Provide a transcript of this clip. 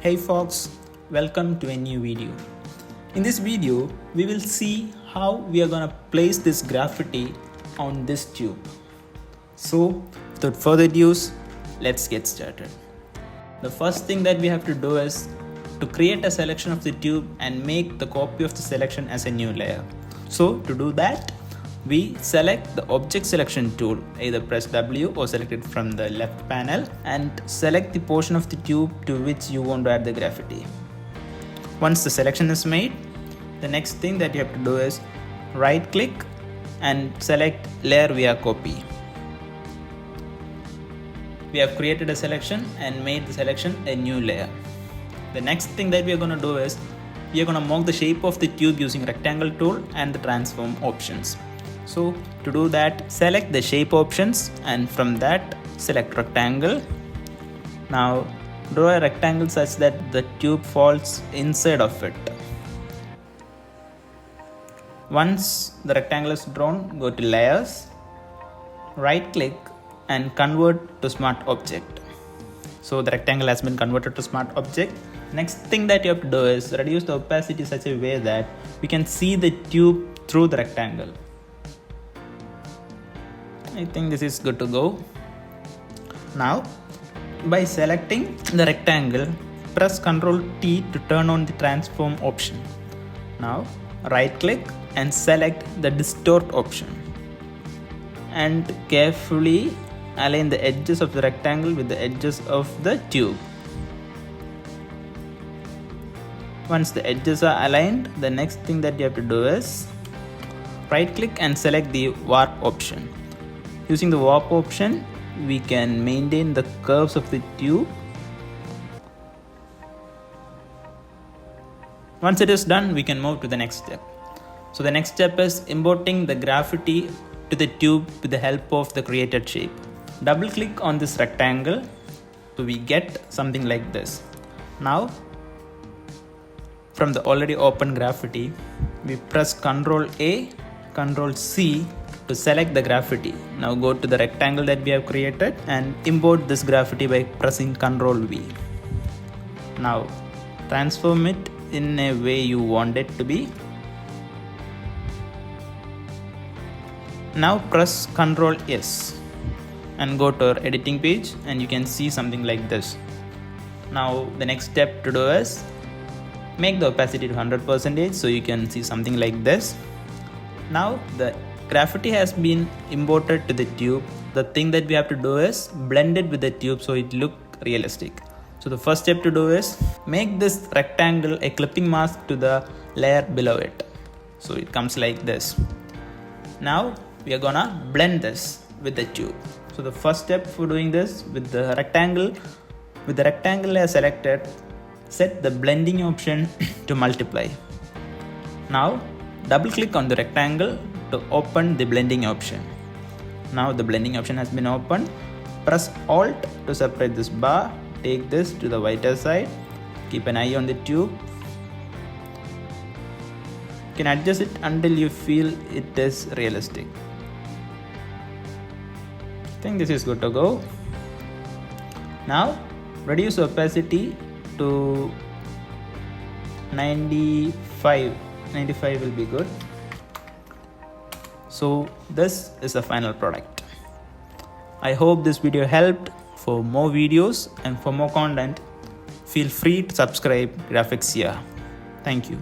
Hey folks, welcome to a new video. In this video, we will see how we are gonna place this graffiti on this tube. So, without further ado, let's get started. The first thing that we have to do is to create a selection of the tube and make the copy of the selection as a new layer. So, to do that, we select the object selection tool, either press W or select it from the left panel, and select the portion of the tube to which you want to add the graffiti. Once the selection is made, the next thing that you have to do is right click and select layer via copy. We have created a selection and made the selection a new layer. The next thing that we are going to do is we are going to mark the shape of the tube using rectangle tool and the transform options. So to do that, select the shape options and from that select rectangle. Now draw a rectangle such that the tube falls inside of it. Once the rectangle is drawn, go to layers, right click and convert to smart object. So the rectangle has been converted to smart object. Next thing that you have to do is reduce the opacity such a way that we can see the tube through the rectangle. I think this is good to go. Now, by selecting the rectangle, press Ctrl T to turn on the transform option. Now, right click and select the distort option and carefully align the edges of the rectangle with the edges of the tube. Once the edges are aligned, the next thing that you have to do is right click and select the warp option. Using the warp option, we can maintain the curves of the tube. Once it is done, we can move to the next step. So the next step is importing the graffiti to the tube with the help of the created shape. Double click on this rectangle so we get something like this. Now, from the already open graffiti, we press Ctrl A, Ctrl C to select the graffiti. Now go to the rectangle that we have created and import this graffiti by pressing Ctrl V. Now transform it in a way you want it to be. Now press Ctrl S and go to our editing page and you can see something like this. Now the next step to do is make the opacity to 100% so you can see something like this. Now the graffiti has been imported to the tube. The thing that we have to do is blend it with the tube so it looks realistic. So the first step to do is make this rectangle a clipping mask to the layer below it. So it comes like this. Now we are gonna blend this with the tube. So the first step for doing this with the rectangle layer selected, set the blending option to multiply. Now double click on the rectangle to open the blending option. Now the blending option has been opened. Press Alt to separate this bar. Take this to the whiter side. Keep an eye on the tube. You can adjust it until you feel it is realistic. I think this is good to go. Now reduce opacity to 95. 95 will be good. So this is the final product. I hope this video helped. For more videos and for more content, feel free to subscribe Graphicsia. Thank you.